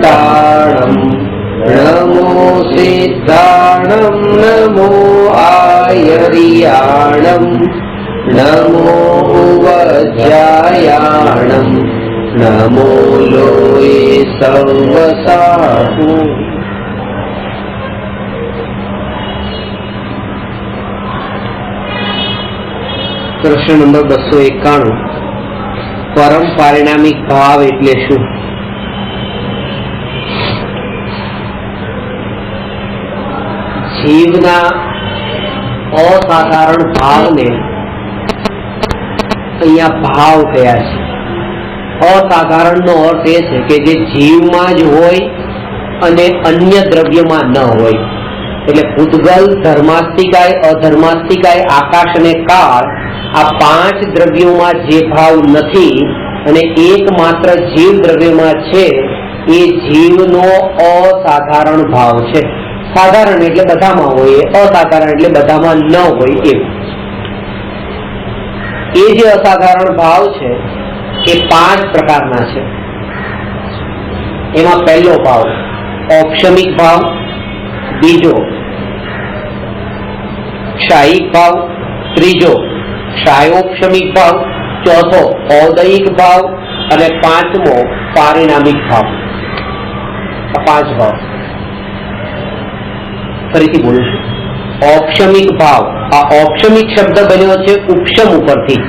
सिद्धाणं नमो सिद्धाणं नमो आयर्याणं नमो वज्रायाणं नमो लोये सर्वसाहु। प्रश्न नंबर 291 परम पारिणामिक भाव એટલે શું? જીવના અસાધારણ ભાવને અહીંયા ભાવ કયા છે? અસાધારણનો અર્થ એ છે કે જે જીવમાં જ હોય અને અન્ય દ્રવ્યમાં ન હોય. એટલે ભૂતગલ, ધર્માસ્તિકાય, અધર્માસ્તિકાય, આકાશ અને કાળ આ 5 દ્રવ્યોમાં જે ભાવ નથી અને એકમાત્ર જીવ દ્રવ્યમાં છે એ જીવનો અસાધારણ ભાવ છે. સાધારણ એટલે બધામાં હોય, અસાધારણ એટલે બધામાં ન હોય એવું. એ જે અસાધારણ ભાવ છે એ 5 પ્રકારના છે. એમાં પહેલો ભાવ ઔપશમિક ભાવ, બીજો ક્ષાયિક ભાવ, ત્રીજો ક્ષાયોપશમિક ભાવ, ચોથો ઔદયિક ભાવ અને પાંચમો પારિણામિક ભાવ. આ 5 ભાવ. ફરીથી બોલું છું. ઔપશમિક ભાવ, આ ઔપશમિક શબ્દ બન્યો છે ઉપશમ ઉપરથી.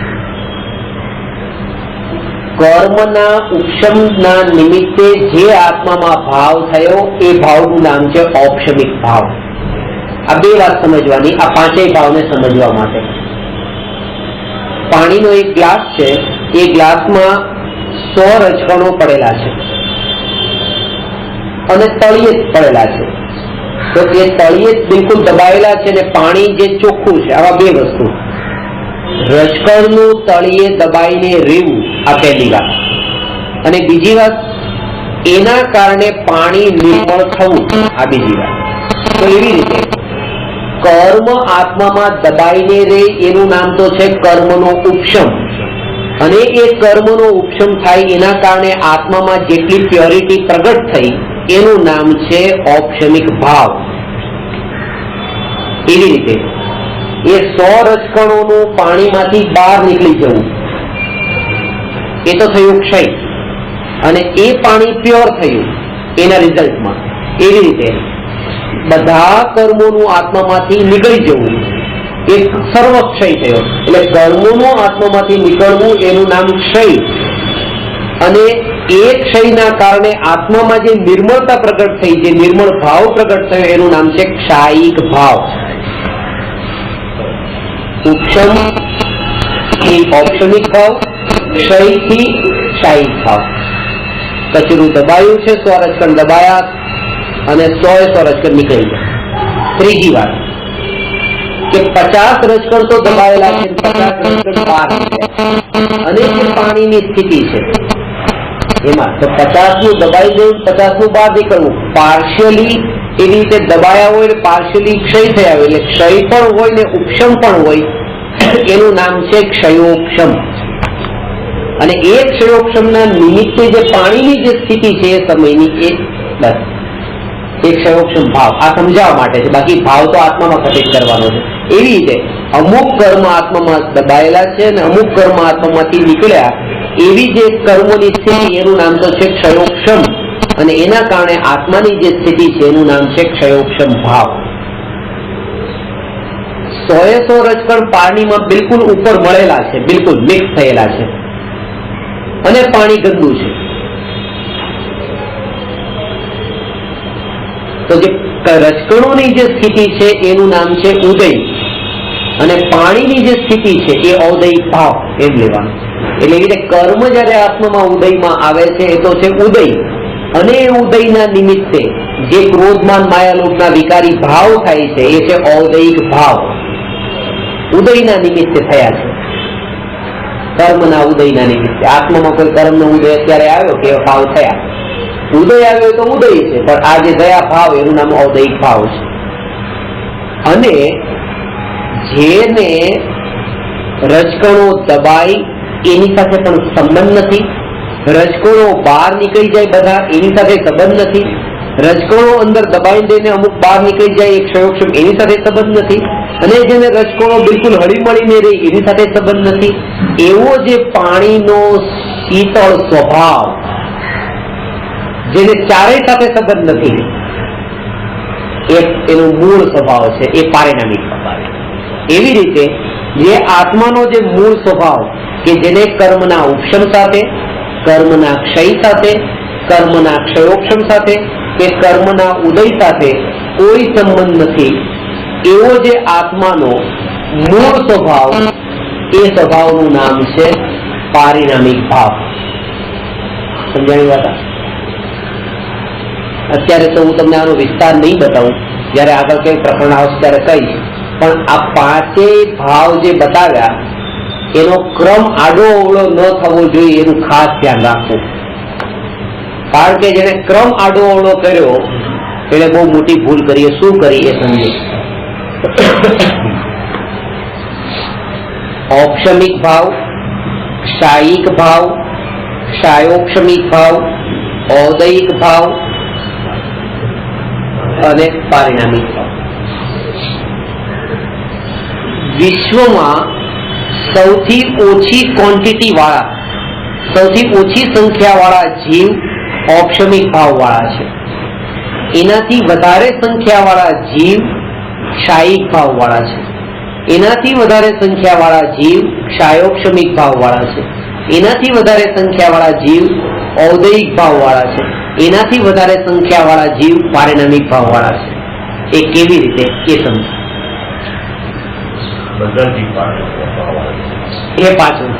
કર્મના ઉપશમના નિમિત્તે જે આત્મામાં ભાવ થયો એ ભાવનું નામ છે ઔપશમિક ભાવ. આ 2 વાત સમજવાની, આ 5 ભાવને સમજવા માટે. પાણીનો એક ગ્લાસ છે, એ ગ્લાસમાં 100 રજકણો પડેલા છે અને તળિયે પડેલા છે. તો એ તળિયે બિલકુલ દબાયેલા છે અને પાણી જે ચોખ્ખું છે. આવા 2 વસ્તુ. રજકણનું તળિયે દબાઈને રહેવું, આ પહેલી વાત. અને બીજી વાત, એના કારણે પાણી નિર્મળ થવું, આ બીજી વાત. તો એવી રીતે કર્મ આત્મામાં દબાઈને રહે એનું નામ તો છે કર્મનો ઉપશમ. અને એ કર્મનો ઉપશમ થાય એના કારણે આત્મામાં જેટલી પ્યોરિટી પ્રગટ થઈ એનું નામ છે ઔપશમિક ભાવ. એવી રીતે એ 100 રજકણોનું પાણીમાંથી બહાર નીકળી જવું એ તો થયું ક્ષય, અને એ પાણી પ્યોર થયું એના રિઝલ્ટમાં. એવી રીતે બધા કર્મોનું આત્મામાંથી નીકળી જવું એ સર્વક્ષય થયો. એટલે કર્મોનું આત્મામાંથી નીકળવું એનું નામ ક્ષય, અને એ ક્ષયના કારણે આત્મામાં જે નિર્મળતા પ્રગટ થઈ, જે નિર્મળ ભાવ પ્રગટ થયો એનું નામ છે ક્ષાયિક ભાવ. ઉપશમ થી ઔપશમિક ભાવ, ક્ષયથી ક્ષાયિક ભાવ. કચરું દબાયું છે, 100 રજકણ દબાયા અને 100 રજકણ નીકળી ગયા. ત્રીજી વાત કે 50 રજકણ તો દબાયેલા છે, 50 રજકણ બહાર નીકળ્યા. અને જે પાણીની સ્થિતિ છે એમાં તો 50નું દબાઈ દેવું, 50નું બહાર નીકળવું. પાર્શિયલી એવી રીતે દબાયા હોય, પાર્શિયલી ક્ષય થયા હોય, એટલે ક્ષય પણ હોય ને ઉપશમ પણ હોય. એનું નામ છે ક્ષયોપશમ. અને એ ક્ષયોપશમના નિમિત્તે જે પાણીની જે સ્થિતિ છે એ સમયની, એ બસ એ ક્ષયોપશમ ભાવ. આ સમજાવવા માટે છે, બાકી ભાવ તો આત્મામાં ઘટિત કરવાનો છે. એવી રીતે અમુક કર્મ આત્મામાં દબાયેલા છે અને અમુક કર્મ આત્મામાંથી નીકળ્યા, એવી જે કર્મોની સ્થિતિ એનું નામ તો છે ક્ષયોપશમ. અને એના કારણે આત્માની જે સ્થિતિ છે એનું નામ છે ક્ષયોપશમ ભાવ. 100 રજકણ પાણીમાં બિલકુલ ઉપર મળેલા છે, બિલકુલ મિક્સ થયેલા છે, અને પાણી ગંદુ છે. તો જે રજકણોની જે સ્થિતિ છે એનું નામ છે ઉદય, અને પાણીની જે સ્થિતિ છે એ ઔદયિક ભાવ એમ લેવાનું. એટલે એવી રીતે કર્મ જયારે આત્મામાં ઉદયમાં આવે છે એ તો છે ઉદય, અને એ ઉદયના નિમિત્તે જે ક્રોધમાન માયાલોભના વિકારી ભાવ થાય છે એ છે ઔદયિક ભાવ. ઉદયના નિમિત્તે થયા છે, કર્મના ઉદયના નિમિત્તે. આત્મામાં કોઈ કર્મનો ઉદય અત્યારે આવ્યો કે ભાવ થયા, ઉદય આવ્યો તો ઉદય છે, પણ આ જે દયા ભાવ એનું નામ ઔદયિક ભાવ છે. અને જેને રજકણો દબાઈ એની સાથે પણ સંબંધ નથી, રજકણો બહાર નીકળી જાય બધા, એની સાથે સંબંધ નથી. રજકણો અંદર દબાઈ દઈને અમુક બહાર નીકળી જાય એક ક્ષયોક્ષમ, એની સાથે સંબંધ નથી. અને જેને રજકણો બિલકુલ હળીમળીને રહે એની સાથે સંબંધ નથી. એવો જે પાણીનો શીતળ સ્વભાવ જેને ચારેય સાથે સંબંધ નથી, એનો મૂળ સ્વભાવ છે એ પારિણામિક સ્વભાવ. એવી રીતે જે આત્માનો જે મૂળ સ્વભાવ કે જેને કર્મના ઉપશમ સાથે, કર્મના ક્ષય સાથે, કર્મના ક્ષયોક્ષમ સાથે કે કર્મના ઉદય સાથે કોઈ સંબંધ નથી, એવો જે આત્માનો મૂળ સ્વભાવ, એ સ્વભાવનું નામ છે પારિણામિક ભાવ. સમજાણી વાત? અત્યારે તો હું તમને આનો વિસ્તાર નહીં બતાવું, જયારે આગળ કઈ પ્રકરણ આવશે ત્યારે કહીશ. પણ આ પાંચેય ભાવ જે બતાવ્યા એનો ક્રમ આડો અવળો ન થવો જોઈએ એનું ખાસ ધ્યાન રાખવું. કારણ કે જેને ક્રમ આડો અવળો કર્યો એટલે બહુ મોટી ભૂલ કરીએ. શું કરી એ સમજે. ઔક્ષમિક ભાવ, ક્ષાયિક ભાવ, ક્ષાયોક્ષમિક ભાવ, ઔદયિક ભાવ અને પારિણામિક ભાવ. વિશ્વમાં સૌથી ઓછી ક્વોન્ટિટી વાળા, સૌથી ઓછી સંખ્યા વાળા જીવ ઔક્ષમિક ભાવ વાળા છે. એનાથી વધારે સંખ્યા વાળા જીવ ક્ષાયિક ભાવ વાળા છે. એનાથી વધારે સંખ્યા વાળા જીવ ક્ષાયોક્ષમિક ભાવ વાળા છે. એનાથી વધારે સંખ્યા વાળા જીવ ઔદયિક ભાવ વાળા છે. એનાથી વધારે સંખ્યા વાળા જીવ પારિણામિક ભાવ વાળા છે. એ કેવી રીતે એ સમજ. એ પાછું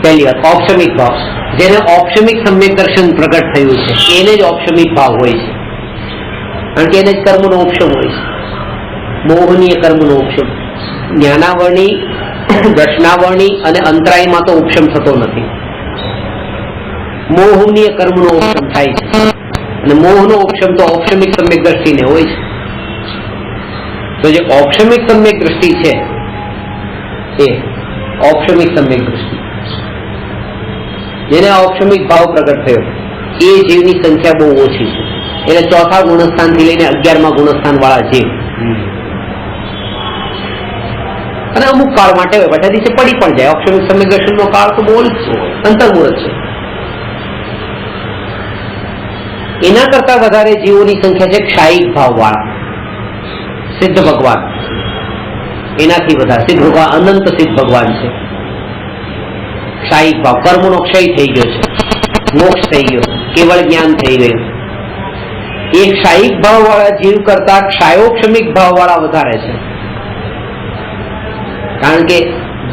પહેલી વાત ઔક્ષમિક ભાવ, જેને ઔક્ષમિક સમ્યક દર્શન પ્રગટ થયું છે એને જ ઔક્ષમિક ભાવ હોય છે. કારણ કે એને જ કર્મનો ઉપશમ હોય છે. મોહનીય કર્મનો ઉપશમ. જ્ઞાનાવરણી, દર્શનાવરણી અને અંતરાયમાં તો ઉપશમ થતો નથી. મોહનીય કર્મનો ઉપશમ થાય છે. અને મોહનો ઉપશમ તો ઔક્ષમિક સમ્યક દ્રષ્ટિને હોય છે. તો જે ઔક્ષમિક સમ્યક દ્રષ્ટિ છે એ ઔક્ષમિક સમ્યક દ્રષ્ટિ, જેને ઔક્ષમિક ભાવ પ્રગટ થયો એ જીવની સંખ્યા બહુ ઓછી છે. એટલે ચોથા ગુણસ્થાન થી લઈને 11મા ગુણસ્થાન વાળા જીવ અને અમુક કાળ માટે બધા દિવસે પડી પણ જાય. ઔક્ષમિક સમ્યક દર્શનનો કાળ તો બહુ જ છે, અંતર્મુહૂર્ત છે. એના કરતા વધારે જીવોની સંખ્યા છે ક્ષાયિક ભાવ વાળા. સિદ્ધ ભગવાન એનાથી વધારે. સિદ્ધ ભગવાન અનંત સિદ્ધ ભગવાન છે. ક્ષાયિક ભાવ, કર્મનો ક્ષય થઈ ગયો છે, મોક્ષ થઈ ગયો, કેવળ જ્ઞાન થઈ ગયું. એ ક્ષાયિક ભાવ વાળા જીવ કરતા ક્ષાયોક્ષમિક ભાવ વાળા વધારે છે. કારણ કે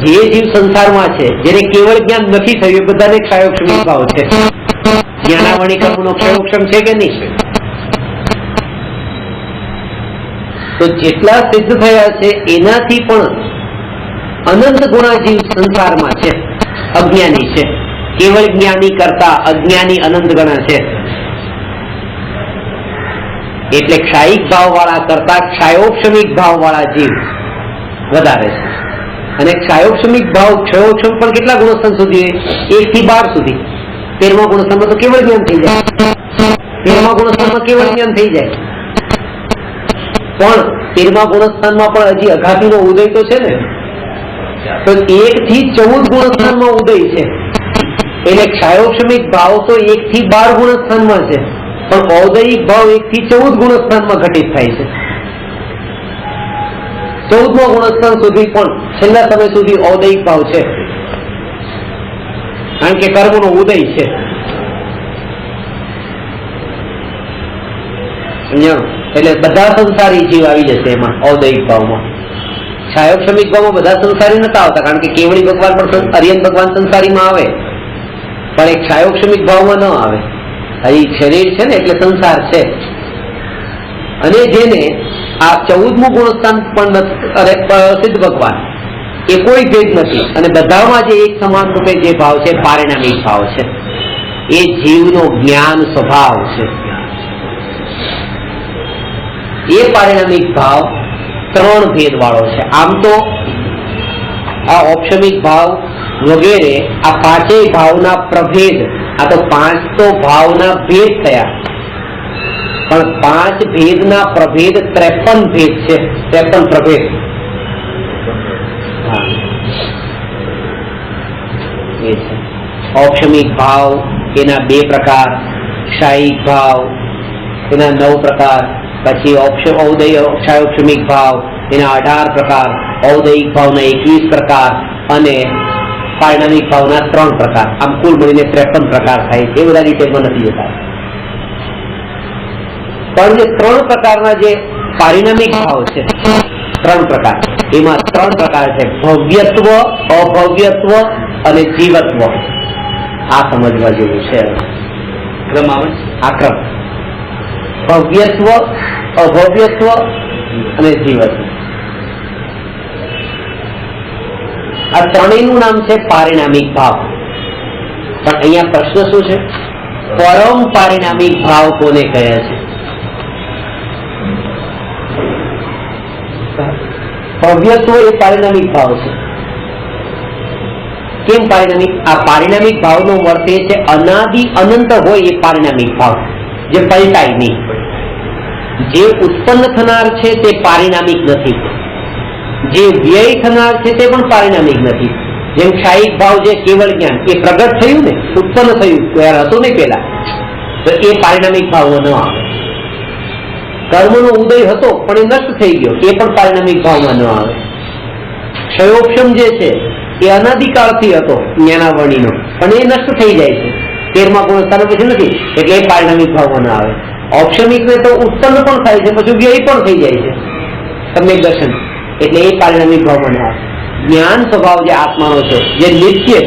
જે જીવ સંસારમાં છે જેને કેવળ જ્ઞાન નથી થયું એ બધાને ક્ષાયોક્ષમિક ભાવ છે. જ્ઞાનાવરણી કર્મનો ક્ષયોક્ષમ છે કે નહીં? તો જેટલા સિદ્ધ થયા છે એનાથી પણ અનંત ગુણા જીવ સંસારમાં છે, અજ્ઞાની છે. કેવળ જ્ઞાની કરતા અજ્ઞાની અનંત ગણા છે. એટલે ક્ષાયિક ભાવ વાળા કરતા ક્ષાયોક્ષમિક ભાવ વાળા જીવ વધારે છે. અને ક્ષાયોક્ષમિક ભાવ, ક્ષયોક્ષમ પણ કેટલા ગુણસ્થાન સુધી? 1 થી 12 સુધી. 13મા ગુણસ્થાનમાં તો કેવળ જ્ઞાન થઈ જાય. 13મા ગુણસ્થાનમાં કેવળ જ્ઞાન થઈ જાય. પણ 13મા ગુણસ્થાનમાં પણ હજી અઘાતીનો ઉદય તો છે ને. તો 1 થી 14 ગુણસ્થાનમાં ઉદય છે. એટલે ક્ષાયોક્ષમિક ભાવ તો 1 થી 12 ગુણસ્થાનમાં છે, પણ ઔદયિક ભાવ 1 થી 14 ગુણસ્થાનમાં ઘટિત થાય છે. 14મા ગુણસ્થાન સુધી પણ છેલ્લા સમય સુધી ઔદયિક ભાવ છે. કારણ કે કર્મનો ઉદય છે. એટલે બધા સંસારી જીવ આવી જશે એમાં ઔદયિક ભાવમાં. ક્ષાયોક્ષમિક ભાવમાં બધા સંસારી નતા આવતા, કારણ કે કેવળી ભગવાન પણ અરિયન ભગવાન સંસારીમાં આવે, પણ એક ક્ષાયોક્ષમિક ભાવમાં ન આવે. અહીં શરીર છે ને એટલે સંસાર છે. અને જેને આ 14મું ગુણસ્થાન પણ સિદ્ધ ભગવાન, એ કોઈ ભેદ નથી. અને બધામાં જે એક સમાન રૂપે જે ભાવ છે પારિણામિક ભાવ છે. એ જીવનો જ્ઞાન સ્વભાવ છે. એ પારિણામિક ભાવ 3 ભેદ વાળો છે. આમ તો આ ઔપશમિક ભાવ વગેરે આ પાંચેય ભાવના પ્રભેદ, આ તો પાંચ તો ભાવના ભેદ થયા, પણ પાંચ ભેદના પ્રભેદ 53 ભેદ છે, 53 પ્રભેદ. એ છે ઔપશમિક ભાવ, એના 2 પ્રકાર, ક્ષાયિક ભાવ એના 9 પ્રકાર, પછી ઔપશમિક ભાવ એના 18 પ્રકાર, ઔદયિક ભાવના 21 પ્રકાર અને પારિણામિક ભાવના 3 પ્રકાર. આમ કુલ મળીને 53 પ્રકાર થાય છે. એ બધા ડિટેલમાં નથી જતા, પણ જે 3 પ્રકારના જે પારિણામિક ભાવ છે, 3 પ્રકાર, એમાં 3 પ્રકાર છે: ભવ્યત્વ, અભવ્યત્વ અને જીવત્વ. આ સમજવા જેવું છે. ક્રમ આવે આ ક્રમ: ભવ્યત્વ, અભવ્યત્વ અને જીવત્વ. આ ત્રણેયનું નામ છે પારિણામિક ભાવ. પણ અહીંયા પ્રશ્ન શું છે? પરમ પારિણામિક ભાવ કોને કહે છે? ભવ્યત્વ એ પારિણામિક ભાવ છે. કેમ પારિણામિક? આ પારિણામિક ભાવનો અર્થ એ છે અનાદિ અનંત હોય એ પારિણામિક ભાવ, જે પલટાય નહીં. જે ઉત્પન્ન થનાર છે તે પારિણામિક નથી, જે વ્યય થનાર છે તે પણ પારિણામિક નથી. જેમ ક્ષાયિક ભાવ જે કેવળ જ્ઞાન, એ પ્રગટ થયું ને, ઉત્પન્ન થયું, ત્યારે હતું નહીં પેલા, તો એ પારિણામિક ભાવમાં ન આવે. કર્મનો ઉદય હતો પણ એ નષ્ટ થઈ ગયો, એ પણ પારિણામિક ભાવમાં ન આવે. ક્ષયોક્ષમ જે છે એ અનાદિકાળથી હતો જ્ઞાનાવર્ણીનો, પણ એ નષ્ટ થઈ જાય છે, 13મા ગુણસ્થાન પછી નથી, એટલે એ પારિણામિક ભાવમાં ન આવે. ઔપશમિક ને તો ઉત્પન્ન પણ થાય છે, પછી વ્યય પણ થઈ જાય છે સમ્યક દર્શન, એટલે એ પારિણામિક ભાવમાં ન આવે. જ્ઞાન સ્વભાવ જે આત્માનો છે, જે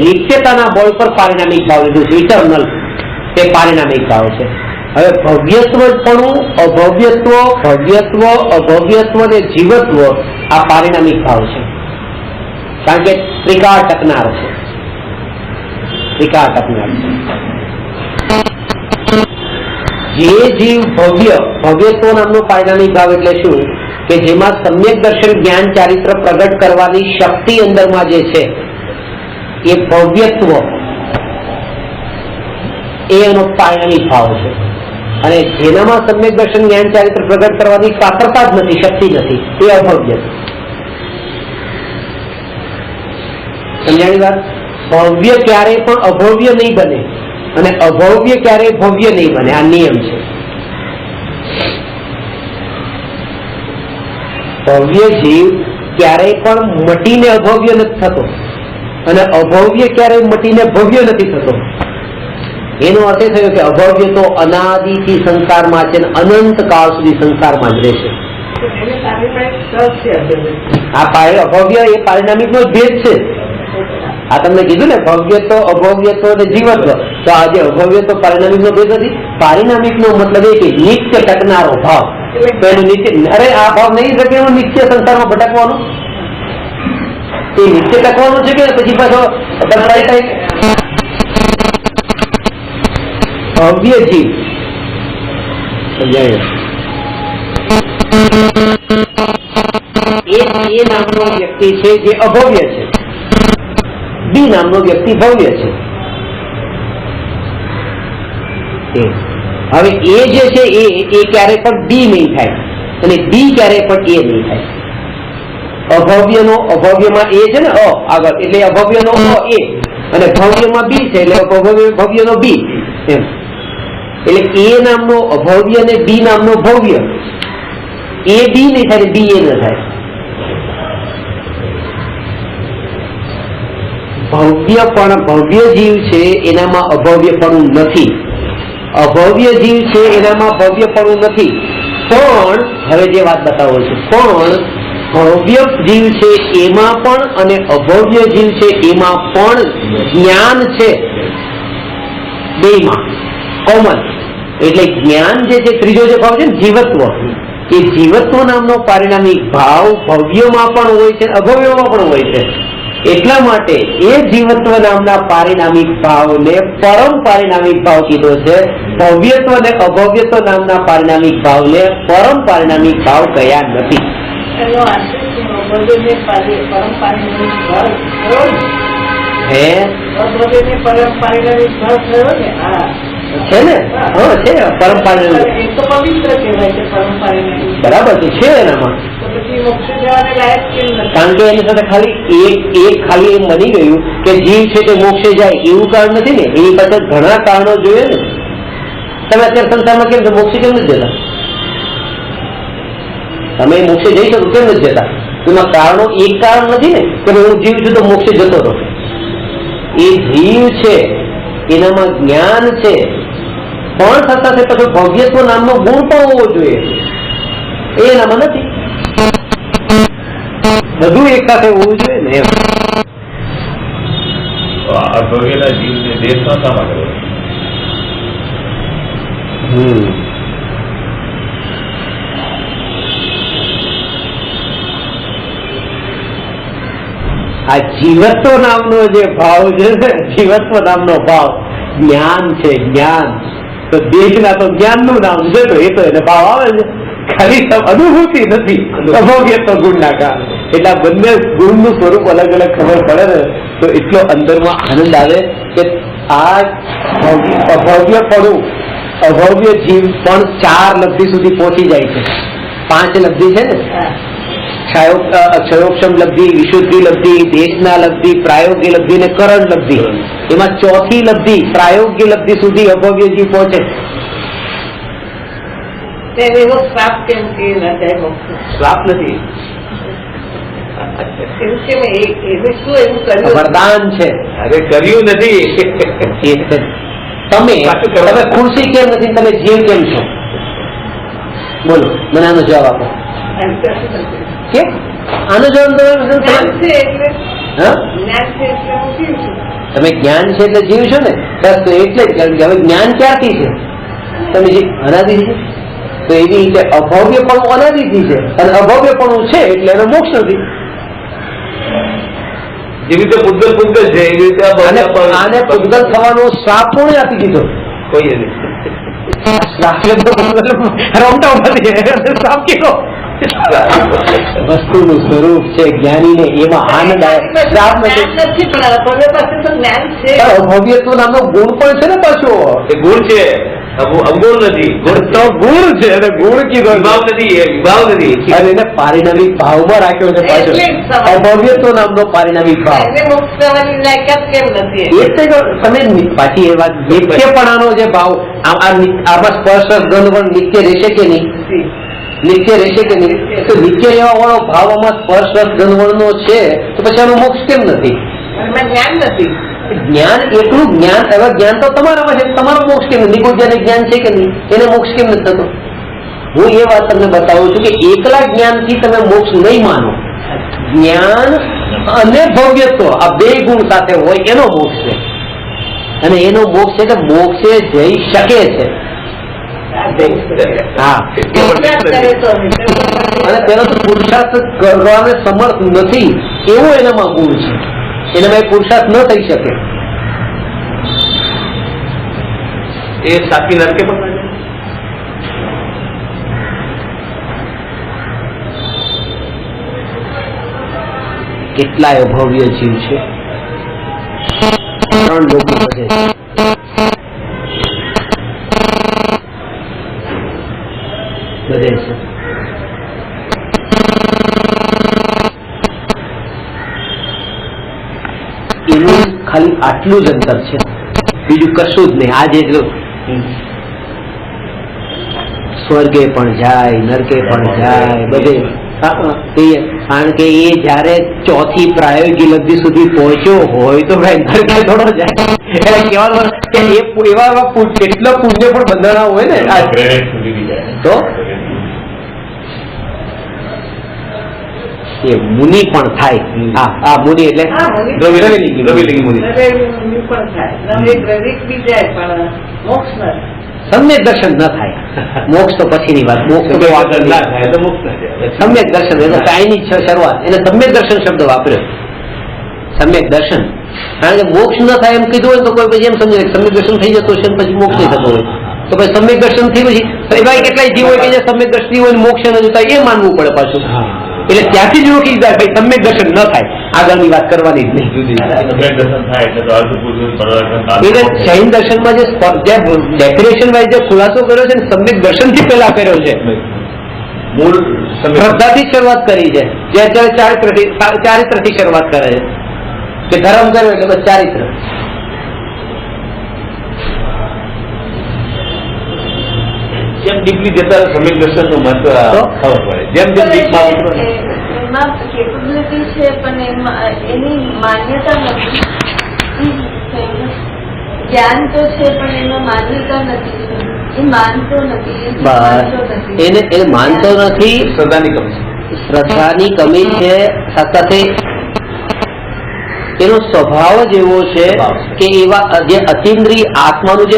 નિત્યતાના બળ પર પારિણામિક ભાવ લીધું છે, ઇટર્નલ, તે પારિણામિક ભાવ છે. હવે ભવ્યત્વ પણ, અભવ્યત્વ, ભવ્યત્વ, અભવ્યત્વ અને જીવત્વ આ પારિણામિક ભાવ છે, કારણ કે ત્રિકાળ ટકનાર છે. જે જીવ ભવ્યત્વ નામનો પારિણામિક ભાવ એટલે શું? કે જેમાં સમ્યક દર્શન જ્ઞાન ચારિત્ર પ્રગટ કરવાની શક્તિ અંદરમાં જે છે એ ભવ્યત્વ, એનો પારિણામિક ભાવ છે. અને જેનામાં સમ્યક દર્શન જ્ઞાન ચારિત્ર પ્રગટ કરવાની પાત્રતા જ નથી, શક્તિ નથી, એ અભવ્ય. સમજાણી વાત? ભવ્ય ક્યારેય પણ અભવ્ય નહીં બને અને અભવ્ય ક્યારેય ભવ્ય નહીં બને, આ નિયમ છે. ભવ્ય જીવ ક્યારેય પણ મટીને અભવ્ય નથી થતો અને અભવ્ય ક્યારેય મટીને ભવ્ય નથી થતો. એનો અર્થ એ થયો કે અભવ્ય તો અનાદિથી સંસારમાં છે, અનંત કાળ સુધી સંસારમાં જ રહેશે. આ અભવ્ય એ પારિણામિક નો ભેદ છે. આ તમને કીધું ને, ભવ્યત્વ, અભવ્યત્વ અને જીવત્વ. તો આજે અભવ્યત્વ પારિણામિક નો ભેદ નથી. પારિણામિક નો મતલબ એ કે નિત્ય ટકનારો ભાવ. પેલું નિત્ય, અરે આ ભાવ નહીં શકે એવું નિત્ય સંસારમાં ભટકવાનું, એ નિત્ય ટકવાનું છે કે પછી પાછો બદલાય થાય. ભવ્ય જીવ એ નામનો વ્યક્તિ છે જે અભવ્ય છે, બી નામનો વ્યક્તિ ભવ્ય છે. હવે એ જે છે એ ક્યારે પણ ડી નહીં થાય અને ડી ક્યારે પણ એ નહીં થાય. અભવ્યનો અભવ્યમાં એ છે ને આગળ, એટલે અભવ્યનો એ અને ભવ્યમાં બી છે, એટલે ભવ્યનો બી એમ. એટલે એ નામનો અભવ્ય અને બી નામનો ભવ્ય, એ બી નહીં થાય, બી એ ન થાય. ભવ્ય જીવ છે એનામાં અભવ્યપણું નથી, અભવ્ય જીવ છે એનામાં ભવ્યપણું નથી. પણ હવે જે વાત બતાવો છું, પણ ભવ્ય જીવ છે એમાં પણ અને અભવ્ય જીવ છે એમાં પણ જ્ઞાન છે, બેમાં કોમન. એટલે જ્ઞાન જે છે, ત્રીજો જે ભાવ છે ને જીવત્વ, એ જીવત્વ નામનો પારિણામિક ભાવ ભવ્યમાં પણ હોય છે, અભવ્યમાં પણ હોય છે. એટલા માટે એ જીવત્વ નામના પારિણામિક ભાવને પરમ પારિણામિક ભાવ કીધો છે. ભવ્યત્વ અને અભવ્યત્વ નામના પારિણામિક ભાવને પરમ પારિણામિક ભાવ કયા નથી. હે છે ને? હા છે, પરમપાણી બરાબર છે એનામાં. કારણ કે એની સાથે ખાલી એક ખાલી એમ બની ગયું કે જીવ છે તે મોક્ષે જાય એવું કારણ નથી ને, એની પાછળ ઘણા કારણો જોઈએ ને. તમે અત્યારે સંસારમાં કેમ છો, મોક્ષે કેમ નથી જતા? તમે મોક્ષે જઈ શકો કેમ નથી જતા? એમાં કારણો એક કારણ નથી ને કે હું જીવ છું તો મોક્ષે જતો રહો. એ જીવ છે એનામાં જ્ઞાન છે, પણ સાથે પછી ભવ્યત્વ નામનો ગુણ પણ હોવો જોઈએ, એ એનામાં નથી. બધું એક સાથે હોવું જોઈએ ને. અભવ્યના જીવને દેશ નો શા માટે? આ જીવત્વ નામનો જે ભાવ છે ને, જીવત્વ નામનો ભાવ જ્ઞાન છે. જ્ઞાન તો દેશના તો જ્ઞાનનું નામ છે, તો એ તો એને ભાવ આવે છે, ખાલી અનુભૂતિ નથી અભવ્યત્વ ગુણના કારણે. એટલે આ બંને ગુણનું સ્વરૂપ અલગ અલગ ખબર પડે ને તો એટલો અંદરમાં આનંદ આવે કે આ અભવ્યપણું, અભવ્ય જીવ પણ 4 લબ્ધિ સુધી પહોંચી જાય છે. 5 લબ્ધિ છે ને, ક્ષયોક્ષમ લબ્ધિ, વિશુદ્ધિ લબ્ધિ, દેશના લબ્ધિ, પ્રાયોગ્ય લબ્ધિ અને કરણ લબ્ધિ. એમાં 4થી લબ્ધિ પ્રાયોગ્ય લબ્ધિ સુધી અભવ્ય જીવ પહોંચે. શ્રાપ નથી, વરદાન છે. અરે કર્યું નથી. તમે ખુરશી કેમ નથી, તમે જીવ કેમ છો? બોલો, મને આનો જવાબ આપો. કે આનો જવાબ તમે જ્ઞાન છે એટલે જીવ છો ને, બસ. તો એટલે જ હવે જ્ઞાન ક્યાંથી છે? તમે જે અનાદિ છે, તો એવી રીતે અભવ્યપણું અનાદિથી છે, અને અભવ્યપણું છે એટલે એનો મોક્ષ નથી. જેવી રીતે પૂતગલ છે એવી રીતે આને પૂતગલ થવાનો શ્રાપ કોણે આપી દીધો? કોઈ નહીં. વસ્તુનું સ્વરૂપ છે જ્ઞાનીને, એમાં આનંદ આવે. અભવ્યત્વ નામનો ગુણ પણ છે ને પાછો. એ ગુણ છે, અવગુણ નથી. ગુણ તો ગુણ છે, અને ગુણ કીધો વિભાવ નથી, વિભાવ નથી. અને એને પારિણામિક ભાવમાં રાખ્યો છે પાછો. અભવ્યત્વ નામનો પારિણામિક ભાવ. તમે પાછી એ વાત, નિત્યપણાનો જે ભાવ, આમાં સ્પર્શ ગંધ નિત્ય રહેશે કે નહીં? નિત્ય રહેશે કે નહીં? તો નિત્ય રહેવા વાળો ભાવ આમાં સ્પર્શ ગંધ નો છે, તો પછી આનો મોક્ષ કેમ નથી? જ્ઞાન નથી. જ્ઞાન એટલું જ્ઞાન, હવે જ્ઞાન તો તમારામાં છે, તમારો મોક્ષ કેમ નથી? નિકુંજને જ્ઞાન છે કે નહીં? એને મોક્ષ કેમ નથી થતો? હું એ વાત તમને બતાવું છું કે એકલા જ્ઞાનથી તમે મોક્ષ નહીં માનો. જ્ઞાન અને ભવ્યત્વ આ 2 ગુણ સાથે હોય એનો મોક્ષ છે, અને એનો મોક્ષ છે કે મોક્ષે જઈ શકે છે. હા, અને તેનો તો પુરુષાર્થ કરવાને સમર્થ નથી એવો એનામાં ગુણ છે. એનામાં પુરુષાર્થ ન થઈ શકે. એ સાચી નરકે પણ કેટલાય ભવ્ય જીવ છે, 3 લોકો વધે છે. એનું ખાલી આટલું જ અંતર છે, બીજું કશું જ નહીં. આજે સ્વર્ગે પણ જાય, નરકે પણ જાય, બધે. કારણ કે એ જયારે 4થી પ્રાયોગિક લબ્ધિ સુધી પહોંચ્યો હોય તો ભાઈ નરકે થોડો જાય. એવા કેટલા પુણ્ય પણ બંધાણા હોય ને, તો એ મુનિ પણ થાય. હા, મુનિ એટલે રવિલિંગી મુનિ. સમ્યક દર્શન ન થાય. મોક્ષ તો પછીની વાત. મોક્ષ તો સમ્યક દર્શન એ તો કાયની શરૂઆત, એને સમ્યક દર્શન શબ્દ વાપર્યો. સમ્યક દર્શન, કારણ કે મોક્ષ ન થાય એમ કીધું હોય તો કોઈ પછી એમ સમજે સમ્યક દર્શન થઈ જતો છે પછી મોક્ષ નહીં થતો હોય, તો પછી સમ્યક દર્શન થી પછી એવા કેટલાય જીવ હોય કે જે સમ્યક દ્રષ્ટિ હોય મોક્ષ ન જતા, એ માનવું પડે પાછું. એટલે ત્યાંથી જ રોકી દીધા ભાઈ સમ્યક દર્શન ન થાય, આગળની વાત કરવાની જ નહીં. એટલે જૈન દર્શનમાં જે ડેફિનેશન વાઇઝ જે ખુલાસો કર્યો છે ને સમ્યક દર્શન થી પહેલા કર્યો છે, મૂળ શ્રદ્ધાથી શરૂઆત કરી છે, જે અત્યારે ચારિત્રથી શરૂઆત કરે છે કે ધર્મ કર્યો એટલે બસ ચારિત્ર. જેમ ડીપલી જતા સમ્યક દર્શન નું મહત્વ ખબર પડે, જેમ જેમ ડીપમાં એમાં કેપેબિલિટી છે પણ એમાં એની માન્યતા નથી. જ્ઞાન તો છે પણ એમાં માન્યતા નથી, એ માનતો નથી, એને માનતો નથી. શ્રદ્ધાની કમી છે, શ્રદ્ધાની કમી છે. સાથે એનો સ્વભાવ જ એવો છે કે એવા જે અતિન્દ્રિય આત્માનું જે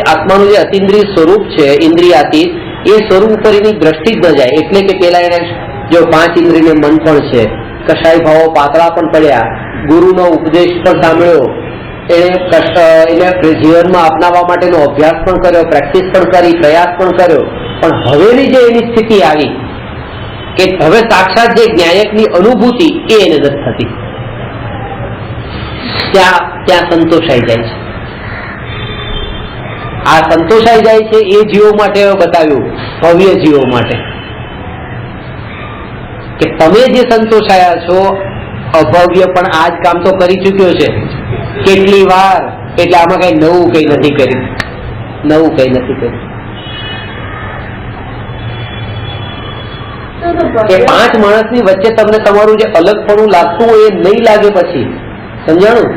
અતિન્દ્રિય સ્વરૂપ છે, ઇન્દ્રિયાતીત, એ સ્વરૂપ ઉપર એની દ્રષ્ટિ જ ન જાય. એટલે કે પેલા એને જો 5 ઇન્દ્રિયને મન પણ છે, કશાય ભાવો પાતળા પણ પડ્યા, ગુરુનો ઉપદેશ પણ સાંભળ્યો, એને જીવનમાં અપનાવવા માટેનો અભ્યાસ પણ કર્યો, પ્રેક્ટિસ પણ કરી, પ્રયાસ પણ કર્યો, પણ હવેની જે એની સ્થિતિ આવી કે હવે સાક્ષાત જે જ્ઞાયકની અનુભૂતિ એ એને નથી થતી, ત્યાં સંતોષાઈ જાય છે. આ સંતોષાઈ જાય છે એ જીવો માટે બતાવ્યું, ભવ્ય જીવો માટે, કે તમે જે સંતોષાયા છો અભવ્ય પણ આ જ કામ તો કરી ચૂક્યો છે કેટલી વાર. એટલે આમાં કઈ નવું કઈ નથી કર્યું. કે 5 માણસની વચ્ચે તમને તમારું જે અલગપણું લાગતું હોય એ નહીં લાગે. પછી સમજાણું?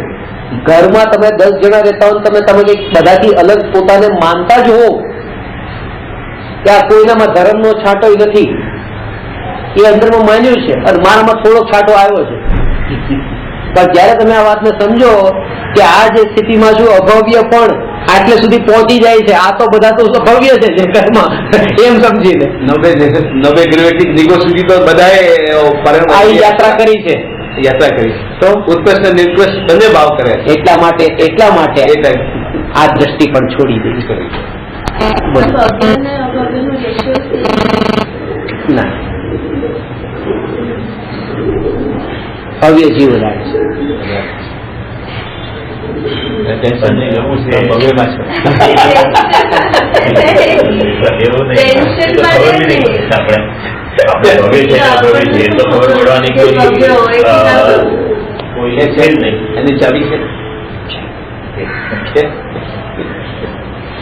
ઘરમાં તમે 10 જણા રહેતા હો, તમે કઈક બધાથી અલગ પોતાને માનતા જ હો કે આ કોઈનામાં ધર્મનો છાંટો નથી, એ અંદરમાં માન્યું છે અને મારામાં થોડો છાંટો આવ્યો છે. પણ જયારે તમે આ વાતને સમજો કે આ જે સ્થિતિમાં શું અભવ્ય પણ આટલે સુધી પહોંચી જાય છે, આ તો બધા તો ભવ્ય છે જે ઘરમાં, એમ સમજીને 90 ગ્રેવિટી નિગો સુધી તો બધાએ આવી યાત્રા કરી છે. તો ઉત્કૃષ્ટ નિકૃષ્ટ બંને ભાવ કરે. એટલા માટે આ દ્રષ્ટિ પણ છોડી દેવી કરી. ના, ભવ્ય જીવ લાગે છે.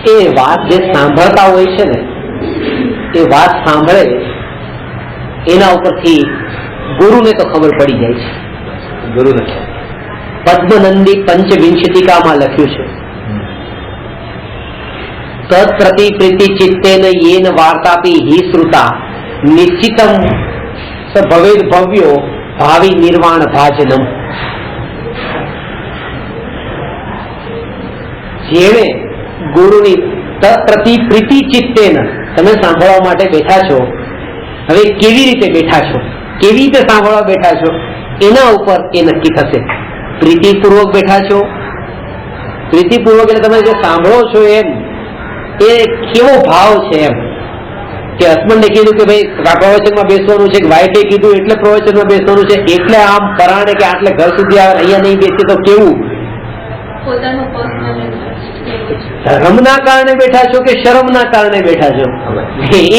એ વાત જે સાંભળતા હોય છે ને, એ વાત સાંભળે એના ઉપરથી ગુરુને તો ખબર પડી જાય છે. ગુરુને પદ્મનંદી પંચવિંશતિકામાં લખ્યું છે, તત્પ્રતિ પ્રીતિ ચિત્તેન યેન વાર્તાપી હિ શ્રુતા નિશ્ચિતમ સ ભવેદ ભવ્યો ભાવિ નિર્વાણ ભાજનમ. જેણે ગુરુની તત્પ્રતિ પ્રીતિ ચિત્તેન, તમે સાંભળવા માટે બેઠા છો, હવે કેવી રીતે બેઠા છો, કેવી રીતે સાંભળવા બેઠા છો એના ઉપર એ નક્કી થશે. પ્રીતિપૂર્વક બેઠા છો, પ્રીતિપૂર્વક એટલે તમે જે સાંભળો છો એમ એ કેવો ભાવ છે. એમ કે હસબન્ડે કીધું કે ભાઈ પ્રવચનમાં બેસવાનું છે, કે વાઈફે કીધું એટલે પ્રવચનમાં બેસવાનું છે, એટલે આમ પરાણે કે આટલે ઘર સુધી આવે, અહીંયા નહીં બેસીએ તો કેવું? ધર્મના કારણે બેઠા છો કે શરમના કારણે બેઠા છો,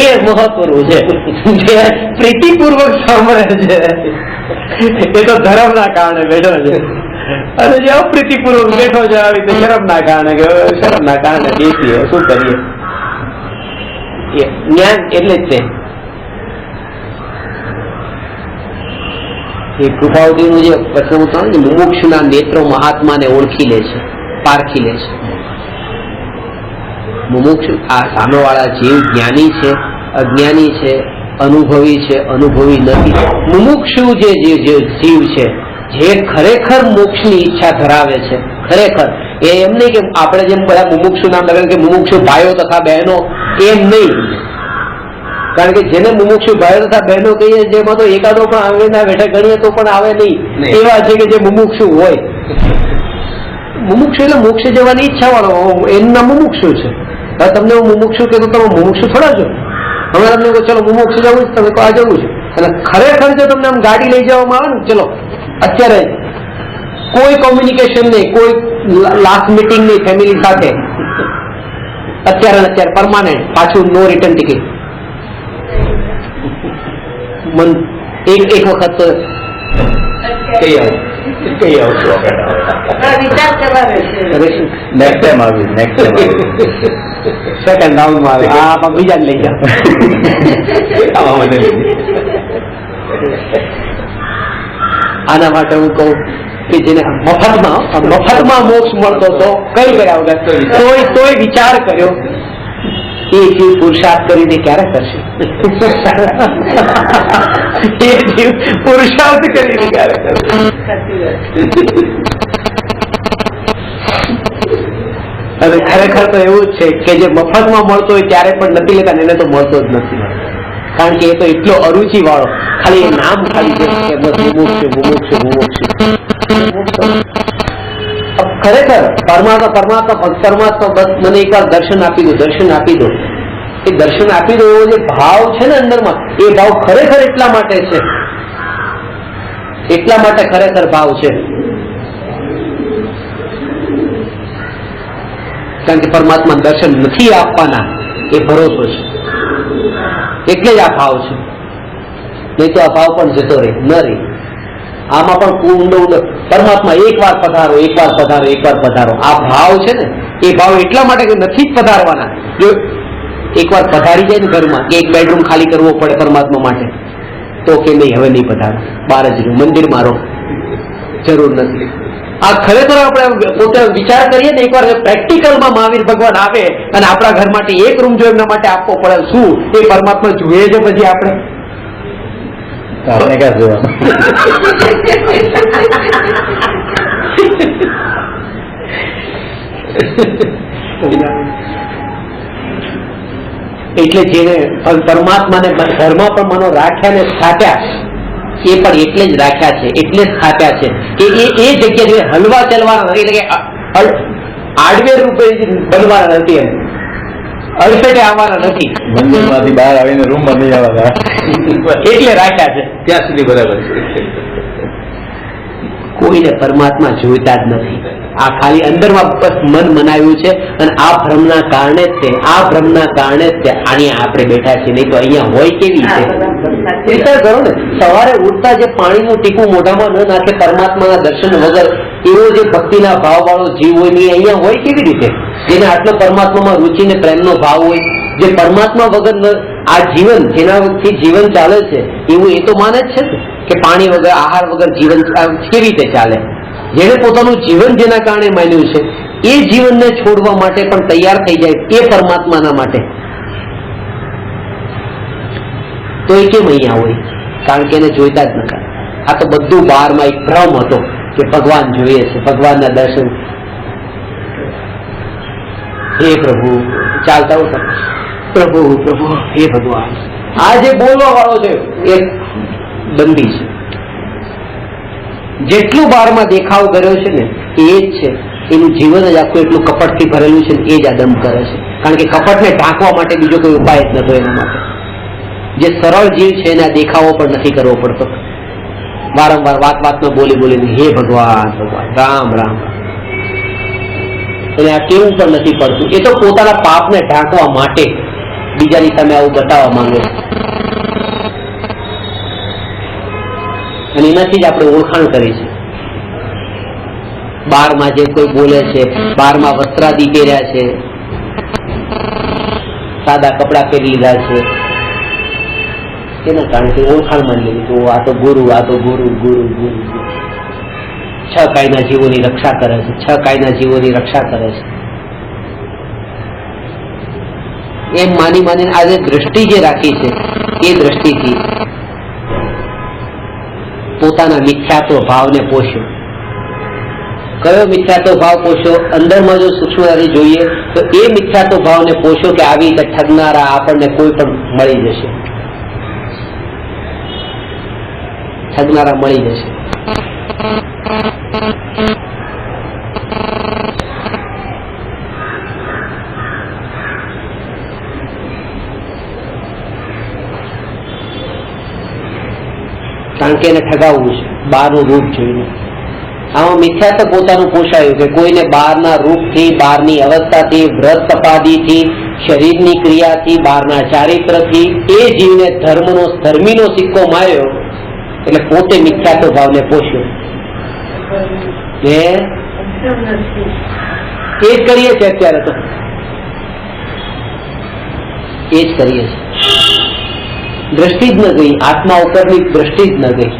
એ મહત્વનું છે. જે પ્રીતિપૂર્વક સાંભળે છે એ તો ધર્મના કારણે બેઠો છે, અને જે અપ્રીતિપૂર્વક બેઠો છે આવી રીતે શરમના કારણે બેસીએ, શું કરીએ? જ્ઞાન એટલે જ તે કૃપાવતીનું જે પ્રસંગ હતો ને, મુમુક્ષુના નેત્રો મહાત્માને ઓળખી લે છે, પારખી લે છે. મુમુક્ષુ આ સામેવાળા જીવ જ્ઞાની છે, અજ્ઞાની છે, અનુભવી છે, અનુભવી નથી. મુમુક્ષુ જે જીવ છે, જે ખરેખર મોક્ષની ઈચ્છા ધરાવે છે, ખરેખર એમ નહીં કે આપણે જેમ બધા મુમુક્ષુ નામ લગાડે કે મુમુક્ષુ ભાઈઓ તથા બહેનો, એમ નહીં. કારણ કે જેને મુમુક્ષુ ભાઈઓ તથા બહેનો કહીએ, જેમાં તો એકાદો પણ આવે ના બેઠા ગણીએ તો પણ આવે નહીં, એવા છે કે જે મુમુક્ષુ હોય. મુમુક્ષુ એટલે મોક્ષ જવાની ઈચ્છા વાળો, એનું નામ મુમુક્ષુ છે. હવે તમને હું મુમુક્ષુ કે તો તમે મુમુક્ષુ થોડા છો. હવે તમને કહો ચલો મુમુક્ષુ જવું છે, તમે કહો આ જવું છે, અને ખરેખર જો તમને આમ ગાડી લઈ જવામાં આવે ને, ચલો અત્યારે કોઈ કોમ્યુનિકેશન નહીં, કોઈ લાસ્ટ મીટિંગ નહીં ફેમિલી સાથે, અત્યારે પરમાનન્ટ, પાછું નો રિટર્ન ટિકિટ. મન એક વખત તો કઈ આવશું વિચાર કરવા રહેશે. નેક્સ્ટ ટાઈમ સેકન્ડ રાઉન્ડમાં આવે, હા બીજા જ લઈ જાઓ. આના માટે હું કહું કે જેને મફતમાં મોક્ષ મળતો હતો કઈ કર્યા વગર, તોય વિચાર કર્યો એ જીવ પુરુષાર્થ કરીને ક્યારે કરશે? એ જીવ પુરુષાર્થ કરીને ક્યારે કરશે? અને ખરેખર તો એવું જ છે કે જે મફતમાં મળતો હોય ત્યારે પણ નથી લેતા, એને તો મળતો જ નથી, કારણ કે એ તો એટલો અરુચિ વાળો, ખાલી એ નામ ખાલી છે કે બસ મુમુક્ષુ. ખરેખર પરમાત્મા બસ મને એકવાર દર્શન આપી દો. એ દર્શન આપી દો એવો જે ભાવ છે ને અંદરમાં, એ ભાવ ખરેખર એટલા માટે ખરેખર ભાવ છે, કારણ કે પરમાત્મા દર્શન નથી આપવાના એ ભરોસો છે, એટલે જ આ ભાવ છે. નહીં તો આ ભાવ પણ જતો રહે ન રહે. આમાં પણ ઊંડો પરમાત્મા એકવાર પધારો. આ ભાવ છે ને, એ ભાવ એટલા માટે કે નથી જ પધારવાના. જો એકવાર પધારી જાય ને ઘરમાં, કે એક બેડરૂમ ખાલી કરવો પડે પરમાત્મા માટે, તો કે નહીં હવે નહીં પધારો, બહાર જ રહ્યું, મંદિરમાં રહો, જરૂર નથી. આ ખરેખર આપણે પોતે વિચાર કરીએ ને, એકવાર પ્રેક્ટિકલમાં મહાવીર ભગવાન આવે અને આપણા ઘર માટે એક રૂમ જો એમના માટે આપવો પડે, શું એ પરમાત્મા જોઈએ છે પછી આપણે ક્યાં જોવા? એટલે જેને પરમાત્માને ઘરમાં પણ મનો રાખ્યા ને સ્થાપ્યા, એ પણ એટલે જ રાખ્યા છે, એટલે જ સ્થાપ્યા છે કે એ જગ્યા હલવા ચલવાના નથી, એટલે કે આડવેર રૂપે બનવાના નથી, એમ અડફેટે આવવાના નથી, મંદિરમાંથી બહાર આવીને રૂમમાં નહીં આવવાના, એટલે રાખ્યા છે. ત્યાં સુધી બરાબર છે. કોઈને પરમાત્મા જોઈતા જ નથી. આ ખાલી અંદરમાં બસ મન મનાવ્યું છે, અને આ ભ્રમના કારણે જ અહીંયા આપણે બેઠા છીએ. નહીં તો અહીંયા હોય કેવી છે? વિચાર કરો ને, સવારે ઉઠતા જે પાણીનું ટીપું મોઢામાં ન નાખે પરમાત્માના દર્શન વગર, એવો જે ભક્તિના ભાવ વાળો જીવ હોય ને અહીંયા હોય કેવી રીતે? જેને આટલો પરમાત્મામાં રુચિ ને પ્રેમનો ભાવ હોય, જે પરમાત્મા વગર આ જીવન, જેનાથી જીવન ચાલે છે, એવું એ તો માને જ છે કે પાણી વગર, આહાર વગર જીવન કેવી રીતે ચાલે? જેને પોતાનું જીવન જેના કારણે માન્યું છે, એ જીવનને છોડવા માટે પણ તૈયાર થઈ જાય, એ પરમાત્માના માટે, તો એ કેમ અહીંયા હોય? કારણ કે એને જોઈતા જ નતા. આ તો બધું બહારમાં એક ભ્રમ હતો કે ભગવાન જોઈએ છે, ભગવાનના દર્શન. હે પ્રભુ, ચાલતા હું પ્રભુ હે ભગવાન. આ જે બોલવા વાળો છે એ બંદી છે. જેટલું બહારમાં દેખાવ કર્યો છે ને એ જ છે, એનું જીવન જ આખું એટલું કપટથી ભરેલું છે, એ જ આ દમ કરે છે. કારણ કે કપટને ઢાંકવા માટે બીજો કોઈ ઉપાય જ નતો એના માટે. જે સરળ જીવ છે એને આ દેખાવો પણ નથી કરવો પડતો. વારંવાર વાતમાં બોલીને હે ભગવાન રામ રામ, એને આ કેવું પણ નથી પડતું. એ તો પોતાના પાપને ઢાંકવા માટે બીજાની સામે આવું બતાવવા માંગે છે, અને એનાથી જ આપણે ઓળખાણ કરી છે. બારમાં જે કોઈ બોલે છે, બારમાં વસ્ત્રાદી પહેર્યા છે, સાદા કપડા પહેરી લીધા છે, એના કારણે ઓળખાણ માની લીધું આ તો ગુરુ 6 કાયના જીવોની રક્ષા કરે છે, 6 કાયના જીવોની રક્ષા કરે છે, એમ માનીને આજે દ્રષ્ટિ જે રાખી છે, એ દ્રષ્ટિથી પોતાના મિથ્યાત્વ ભાવને પોષ્યો. કયો મિથ્યાત્વ ભાવ પોષ્યો? અંદરમાં જો સૂક્ષ્મતાથી જોઈએ તો એ મિથ્યાત્વ ભાવને પોષ્યો કે આવી રીતે ઠગનારા આપણને કોઈ પણ મળી જશે, ઠગનારા મળી જશે. કારણ કે એને ઠગાવવું છે બહારનું રૂપ જોઈને. આમાં મિથ્યા તો પોતાનું પોષાયું કે કોઈને બહારના રૂપથી, બહારની અવસ્થાથી, વ્રત તપાદીથી, શરીરની ક્રિયાથી, બહારના ચારિત્રથી એ જીવને ધર્મીનો સિક્કો માર્યો એટલે પોતે મિથ્યાત્વ ભાવને પોષ્યો. એ જ કરીએ છીએ અત્યારે તો, એ જ કરીએ છીએ. દ્રષ્ટિ જ ન ગઈ, આત્મા ઉપરની દ્રષ્ટિ જ ન ગઈ.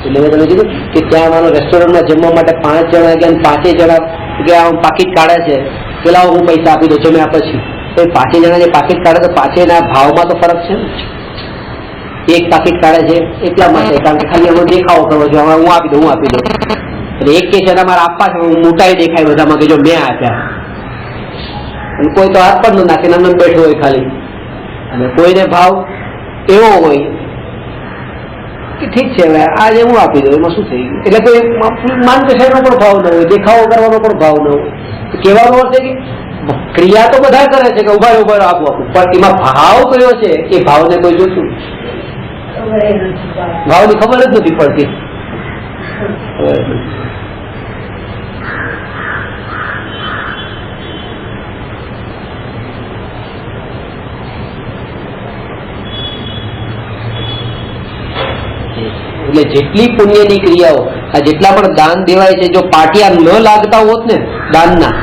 એટલે મેં તમે કીધું કે ત્યાં અમારો રેસ્ટોરન્ટમાં જમવા માટે 5 જણા ગયા, 5 જણા કે પાકીટ કાઢે છે, પેલા હું પૈસા આપી દઉં જમ્યા પછી. તો 5 જણા જે પાકીટ કાઢે તો 5 ના ભાવમાં તો ફરક છે ને. એક પાકીટ કાઢે છે એટલા માટે કારણ કે ખાલી અમે દેખાવો કરવો છે, હું આપી દઉં એટલે એક કે છે મારે આપવા છે, હું મોટાઈ દેખાય બધામાં કે જો મેં આપ્યા. અને કોઈ તો હાથ પણ ન નાખે, નામ બેઠો હોય ખાલી. અને કોઈને ભાવ એવો હોય કે ઠીક છે હવે આજે હું આપી દઉં, એમાં શું થઈ ગયું. એટલે કોઈ માનકશાઈનો પણ ભાવ ન હોય, દેખાવો કરવાનો પણ ભાવ ન હોય. કહેવાનો અર્થ છે કે ક્રિયા તો બધા કરે છે કે ઉભા આપવું, પણ એમાં ભાવ કયો છે એ ભાવને કોઈ જોતું, ભાવની ખબર જ નથી પડતી. એટલે જેટલી પુણ્યની ક્રિયાઓ, આ જેટલા પણ દાન દેવાય છે, જો પાટિયા ન લાગતા હોત ને દાનના,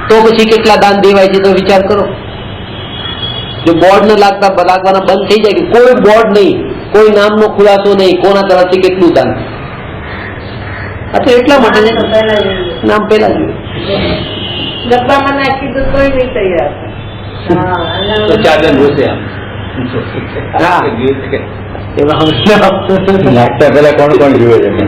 તો પછી કેટલા દાન દેવાય છે તો વિચાર કરો. જો બોર્ડ ન લાગવાના બંધ થઈ જાય કે કોઈ બોર્ડ નહીં, કોઈ નામનો ખુલાસો નહીં, કોના તરફથી કેટલું દાન, આ તો એટલા માટે નામ પેલા ડબ્બામાં નાખી દો તોય નહીં તૈયાર. નાખતા પેલા કોણ જુએ છે મને?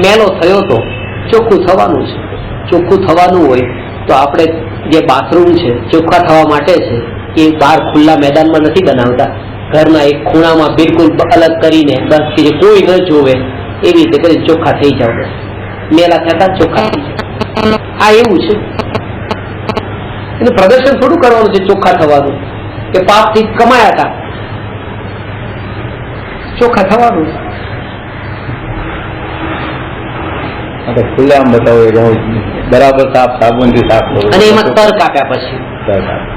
મેલો થયો તો ચોખ્ખું થવાનું છે. ચોખ્ખું થવાનું હોય તો આપણે જે બાથરૂમ છે ચોખ્ખા થવા માટે છે એ બહાર ખુલ્લા મેદાનમાં નથી બનાવતા, ઘરના એક ખૂણામાં બિલકુલ અલગ કરીને બસ કે કોઈ ન જોવે એવી રીતે કરી ચોખ્ખા થઈ જાવ. મેલા થતા ચોખ્ખા થઈ જાય. આ એવું છે, એનું પ્રદર્શન થોડું કરવાનું છે ચોખ્ખા થવાનું કે પાપથી કમાયા હતા, ચોખ્ખા થવાનું. ખુલ્લે આમ બતાવો બરાબર સાફ સાબુનથી સાફ કરો. અને એમાં તર્ક આપ્યા પછી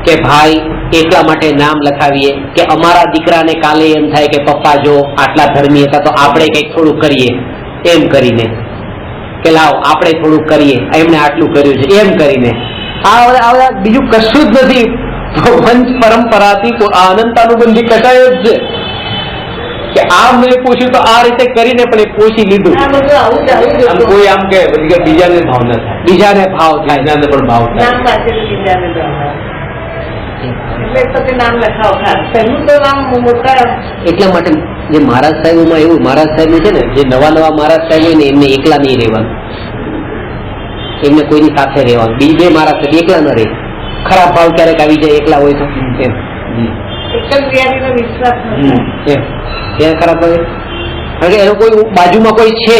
કે ભાઈ એટલા માટે નામ લખાવીએ કે અમારા દીકરાને કાલે એમ થાય કે પપ્પા જો આટલા ધર્મી હતા તો આપણે કંઈક થોડું કરીએ, એમ કરીને કે લાવ આપણે થોડુંક કરીએ, એમને આટલું કર્યું છે એમ કરીને. આ બીજું કશું જ નથી. વંશ પરંપરાથી અનંતાનુબંધી કટાય જ છે કે આમ મેં પૂછ્યું તો આ રીતે કરીને પણ એ પોષી લીધું. કોઈ આમ કે બીજાને ભાવ ન થાય, બીજાને ભાવ થાય, બીજાને પણ ભાવ થાય. એટલા માટે જે મહારાજ સાહેબમાં એવું, મહારાજ સાહેબ છે ને જે નવા મહારાજ સાહેબ હોય ને એમને એકલા નહીં રહેવાનું, એમને કોઈની સાથે રહેવાનું. બે મહારાજ સાહેબ એકલા ન રહે. ખરાબ ભાવ ક્યારેક આવી જાય એકલા હોય તો એમ ખરાબ ભાવે. કારણ કે એનો કોઈ બાજુમાં કોઈ છે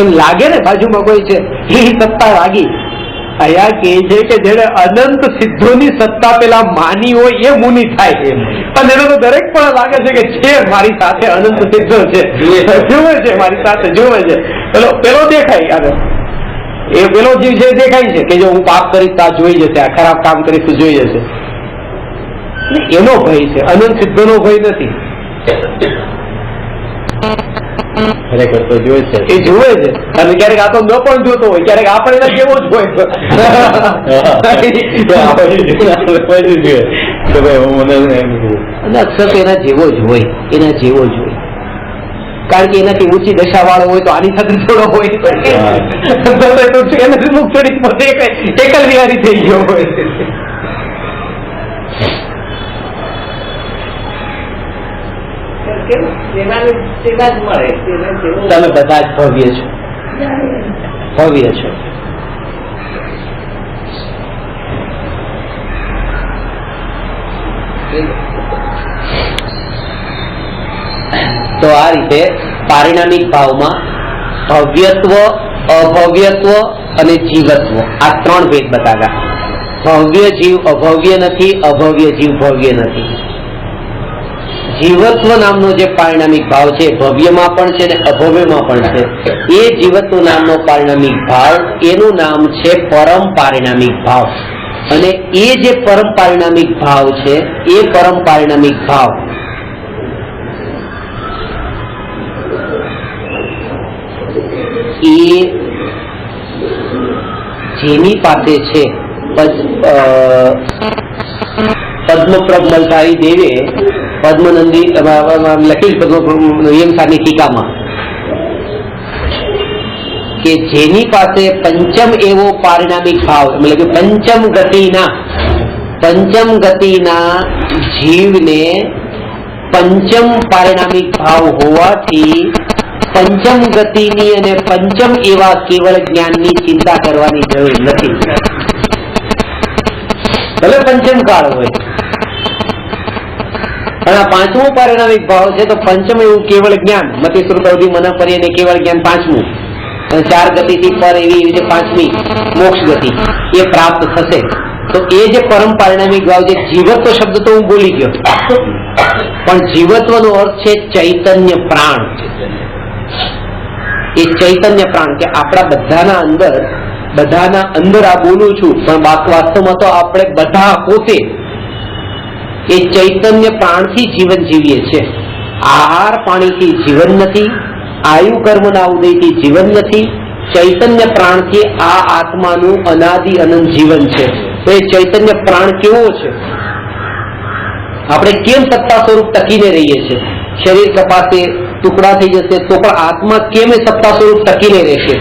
એમ લાગે ને, બાજુમાં કોઈ છે એ સત્તા લાગી. અહીંયા કે છે કે જેને અનંત સિદ્ધોની સત્તા પેલા માની હોય એ મુનિ થાય, અને એનો તો દરેક પણ લાગે છે કે છે મારી સાથે અનંત સિદ્ધો છે, જોવે છે મારી સાથે, જોવે છે. પેલો દેખાય આવે એ પેલો જીવ છે દેખાય છે કે જો હું પાપ કરીશ તો આ જોઈ જશે, આ ખરાબ કામ કરીશ તો જોઈ જશે. એનો ભય છે, અનંત સિદ્ધોનો ભય નથી. ખરેખર તો જોવે છે, એ જોવે છે. અને ક્યારેક આ તો ન પણ જોતો હોય, ક્યારેક આપણે એના જેવો જ હોય. અક્ષર એના જેવો જ હોય, એના જેવો જ હોય. કારણ કે એનાથી ઊંચી દશા વાળો હોય તો આની સાથે થોડો હોય, એનાથી મુખ થોડી પોતે એકલ વિહારી થઈ ગયો હોય. તમે બધા જ ભવ્ય છો, ભવ્ય છો. તો આ રીતે પારિણામિક ભાવમાં ભવ્યત્વ, અભવ્યત્વ અને જીવત્વ આ 3 ભેદ બતાવ્યા. ભવ્ય જીવ અભવ્ય નથી, અભવ્ય જીવ ભવ્ય નથી. જીવત્વ નામનો જે પારિણામિક ભાવ છે ભવ્યમાં પણ છે ને અભવ્યમાં પણ છે. એ જીવત્વ નામનો પારિણામિક ભાવ એનું નામ છે પરમ પારિણામિક ભાવ. અને એ જે પરમ પારિણામિક ભાવ છે એ પરમ પારિણામિક ભાવ એ જેની પાસે છે પદ્મપ્રભ મલધારી દેવે પદ્મનંદી લખી પદ્મસારની ટીકામાં કે જેની પાસે પંચમ એવો પારિણામિક ભાવ એટલે કે પંચમ ગતિના જીવને પંચમ પારિણામિક ભાવ હોવાથી પંચમ ગતિની અને પંચમ એવા કેવળ જ્ઞાનની ચિંતા કરવાની જરૂર નથી. ભલે પંચમ કાળ હોય પણ આ પાંચમો પારિણામિક ભાવ છે તો પંચમ એવું કેવળ જ્ઞાન મતિ શ્રુત અવધિ મન પરી અને કેવળ જ્ઞાન પાંચમું અને 4 ગતિથી પર એવી રીતે પાંચમી મોક્ષ ગતિ એ પ્રાપ્ત થશે. તો એ જે પરમ પારિણામિક ભાવ છે જીવત્વ શબ્દ તો હું બોલી ગયો પણ જીવત્વનો અર્થ છે ચૈતન્ય પ્રાણ. એ ચૈતન્ય પ્રાણ કે આપણા બધાના અંદર આ બોલું છું પણ વાસ્તવમાં તો આપણે બધા પોતે એ ચૈતન્ય પ્રાણથી જીવન જીવીએ છીએ. આહાર પાણીથી જીવન નથી, આયુ કર્મના ઉદયથી જીવન નથી, ચૈતન્ય પ્રાણથી આ આત્માનું અનાદિ અનંત જીવન છે. તો એ ચૈતન્ય પ્રાણ કેવો છે? આપણે કેમ સત્તા સ્વરૂપ ટકીને રહીએ છીએ? શરીર કપાશે, ટુકડા થઈ જશે તો પણ આત્મા કેમ એ સત્તા સ્વરૂપ ટકીને રહેશે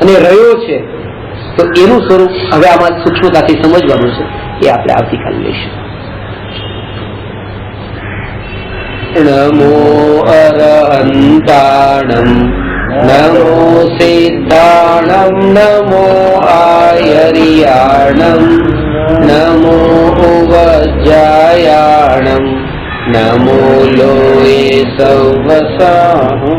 અને રહ્યો છે? તો એનું સ્વરૂપ હવે આમાં સૂક્ષ્મતાથી સમજવાનું છે. એ આપણે આવતીકાલે લઈશું. નમો અરહંતાણમ નમો સિદ્ધાણમ નમો આયર્યાણમ નમો વજ્જાયાણમ નમો લોએ સૌવસાહુ.